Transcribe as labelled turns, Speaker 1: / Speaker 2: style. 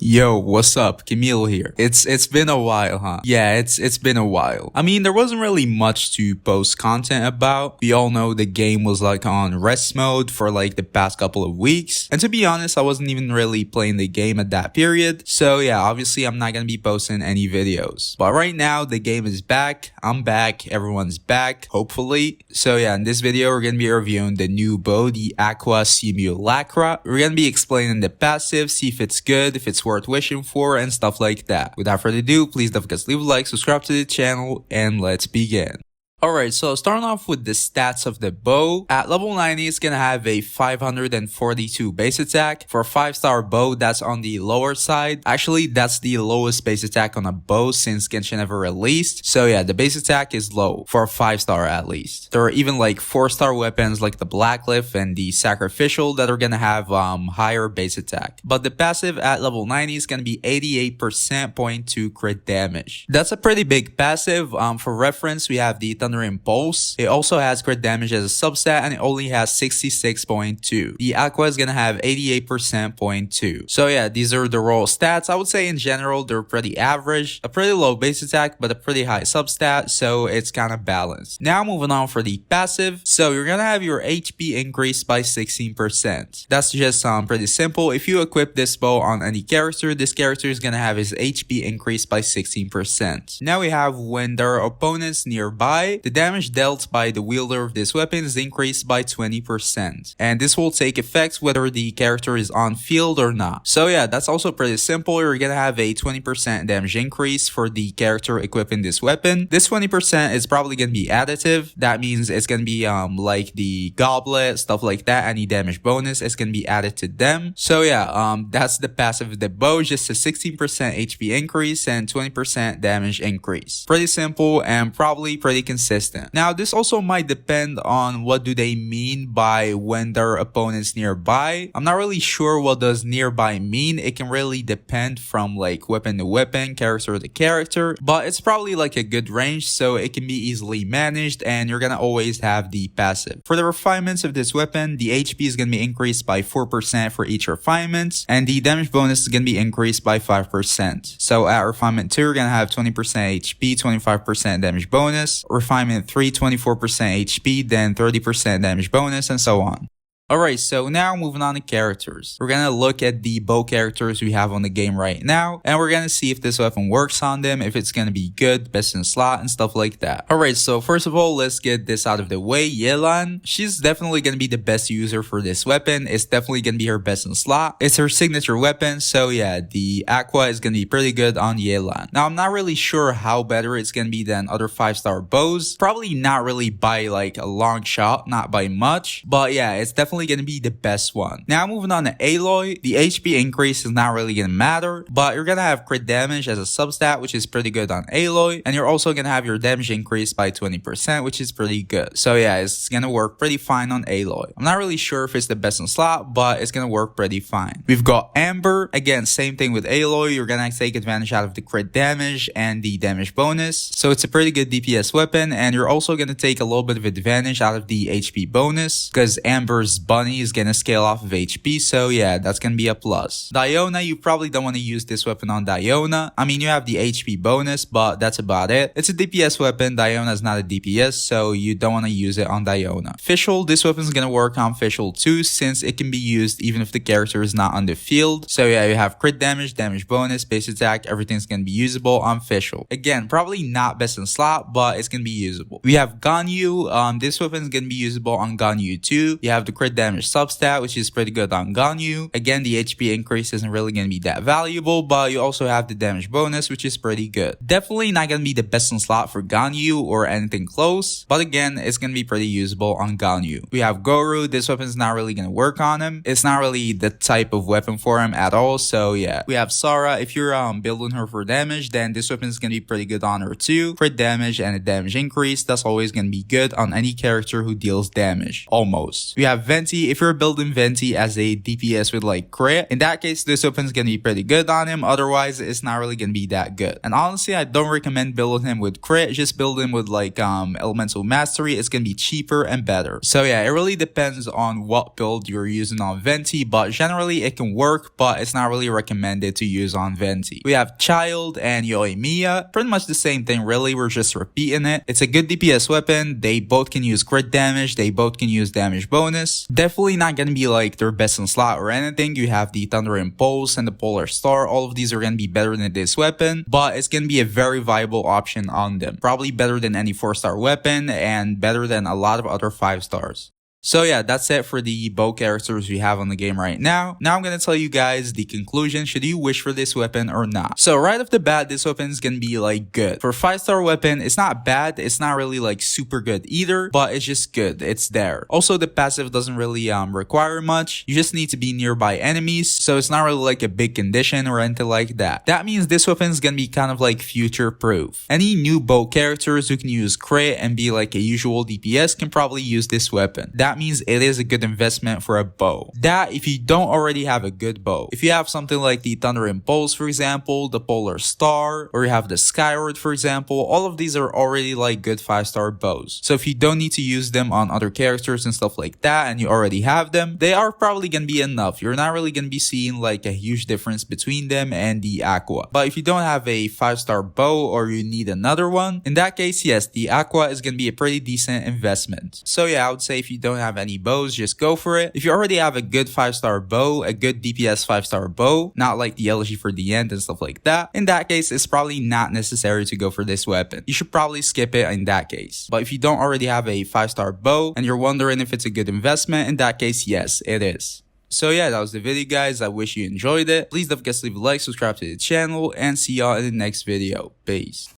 Speaker 1: Yo, what's up? Camille here. It's been a while, huh? Yeah, it's been a while. I mean, there wasn't really much to post content about. We all know the game was like on rest mode for like the past couple of weeks. And to be honest, I wasn't even really playing the game at that period. So yeah, obviously I'm not gonna be posting any videos. But right now the game is back. I'm back. Everyone's back, hopefully. So yeah, in this video we're gonna be reviewing the new bow, the Aqua Simulacra. We're gonna be explaining the passive, see if it's good, if it's worth wishing for, and stuff like that. Without further ado, please don't forget to leave a like, subscribe to the channel, and let's begin. Alright, so starting off with the stats of the bow. At level 90, it's gonna have a 542 base attack. For a 5-star bow, that's on the lower side. Actually, that's the lowest base attack on a bow since Genshin ever released. So yeah, the base attack is low, for a 5-star at least. There are even like 4-star weapons like the Blacklift and the Sacrificial that are gonna have higher base attack. But the passive at level 90 is gonna be 88% 0.2 crit damage. That's a pretty big passive. For reference, we have the Thunder Impulse. It also has crit damage as a substat and it only has 66.2. The Aqua is gonna have 88% 0.2. So yeah, these are the raw stats. I would say in general they're pretty average. A pretty low base attack but a pretty high substat, so it's kind of balanced. Now moving on for the passive. So you're gonna have your HP increased by 16%. That's just pretty simple. If you equip this bow on any character, this character is gonna have his HP increased by 16%. Now we have when there are opponents nearby, the damage dealt by the wielder of this weapon is increased by 20%. And this will take effect whether the character is on field or not. So yeah, that's also pretty simple. You're gonna have a 20% damage increase for the character equipping this weapon. This 20% is probably gonna be additive. That means it's gonna be like the goblet, stuff like that. Any damage bonus is gonna be added to them. So yeah, that's the passive of the bow, just a 16% HP increase and 20% damage increase. Pretty simple and probably pretty consistent. Now this also might depend on what do they mean by when there are opponents nearby. I'm not really sure what does nearby mean. It can really depend from like weapon to weapon, character to character, but it's probably like a good range, so it can be easily managed and you're gonna always have the passive. For the refinements of this weapon, the HP is gonna be increased by 4% for each refinement and the damage bonus is gonna be increased by 5%. So at refinement 2 you're gonna have 20% HP, 25% damage bonus. Refinement 3, 24% HP, then 30% damage bonus, and so on. Alright, so now moving on to characters. We're gonna look at the bow characters we have on the game right now, and we're gonna see if this weapon works on them, if it's gonna be good, best in slot, and stuff like that. Alright, so first of all, let's get this out of the way. Yelan, she's definitely gonna be the best user for this weapon. It's definitely gonna be her best in slot. It's her signature weapon, so yeah, the Aqua is gonna be pretty good on Yelan. Now, I'm not really sure how better it's gonna be than other 5-star bows. Probably not really by like a long shot, not by much, but yeah, it's definitely going to be the best one. Now moving on to Aloy, the HP increase is not really going to matter, but you're going to have crit damage as a substat, which is pretty good on Aloy, and you're also going to have your damage increase by 20%, which is pretty good. So yeah, it's going to work pretty fine on Aloy. I'm not really sure if it's the best in slot, but it's going to work pretty fine. We've got Amber, again, same thing with Aloy. You're going to take advantage out of the crit damage and the damage bonus, so it's a pretty good DPS weapon, and you're also going to take a little bit of advantage out of the HP bonus, because Amber's Bunny is gonna scale off of HP, so yeah, that's gonna be a plus. Diona, you probably don't want to use this weapon on Diona. I mean, you have the HP bonus, but that's about it. It's a DPS weapon. Diona is not a DPS, so you don't want to use it on Diona. Fischl, this weapon is gonna work on Fischl too, since it can be used even if the character is not on the field. So yeah, you have crit damage, damage bonus, base attack, everything's gonna be usable on Fischl. Again, probably not best in slot, but it's gonna be usable. We have Ganyu. This weapon is gonna be usable on Ganyu too. You have the crit damage substat, which is pretty good on Ganyu. Again, the HP increase isn't really going to be that valuable, but you also have the damage bonus, which is pretty good. Definitely not going to be the best in slot for Ganyu or anything close, but again, it's going to be pretty usable on Ganyu. We have Goru. This weapon is not really going to work on him. It's not really the type of weapon for him at all, so yeah. We have Sara. If you're building her for damage, then this weapon is going to be pretty good on her too. Crit damage and a damage increase, that's always going to be good on any character who deals damage. Almost. We have Venti. Venti, if you're building Venti as a DPS with like crit, in that case, this weapon's gonna be pretty good on him. Otherwise, it's not really gonna be that good. And honestly, I don't recommend building him with crit. Just build him with like elemental mastery. It's gonna be cheaper and better. So yeah, it really depends on what build you're using on Venti, but generally it can work, but it's not really recommended to use on Venti. We have Child and Yoimiya, pretty much the same thing really, we're just repeating it. It's a good DPS weapon. They both can use crit damage. They both can use damage bonus. Definitely not gonna be like their best in slot or anything. You have the Thunder Impulse and the Polar Star. All of these are gonna be better than this weapon, but it's gonna be a very viable option on them. Probably better than any 4-star weapon and better than a lot of other 5 stars. So yeah, that's it for the bow characters we have on the game right now. Now I'm gonna tell you guys the conclusion. Should you wish for this weapon or not? So right off the bat, this weapon is gonna be like good. For a 5-star weapon, it's not bad. It's not really like super good either, but it's just good. It's there. Also, the passive doesn't really require much. You just need to be nearby enemies. So it's not really like a big condition or anything like that. That means this weapon is gonna be kind of like future proof. Any new bow characters who can use crit and be like a usual DPS can probably use this weapon. That means it is a good investment for a bow. That if you don't already have a good bow. If you have something like the Thunder Impulse, for example, the Polar Star, or you have the Skyward, for example, all of these are already like good 5-star bows. So if you don't need to use them on other characters and stuff like that, and you already have them, they are probably gonna be enough. You're not really gonna be seeing like a huge difference between them and the Aqua. But if you don't have a 5-star bow or you need another one, in that case, yes, the Aqua is gonna be a pretty decent investment. So yeah, I would say if you don't have any bows, just go for it. If you already have a good 5-star bow, a good DPS 5-star bow, not like the LG for the end and stuff like that, in that case, it's probably not necessary to go for this weapon. You should probably skip it in that case. But if you don't already have a 5-star bow and you're wondering if it's a good investment, in that case, yes, it is. So yeah, that was the video, guys. I wish you enjoyed it. Please don't forget to leave a like, subscribe to the channel, and see y'all in the next video. Peace.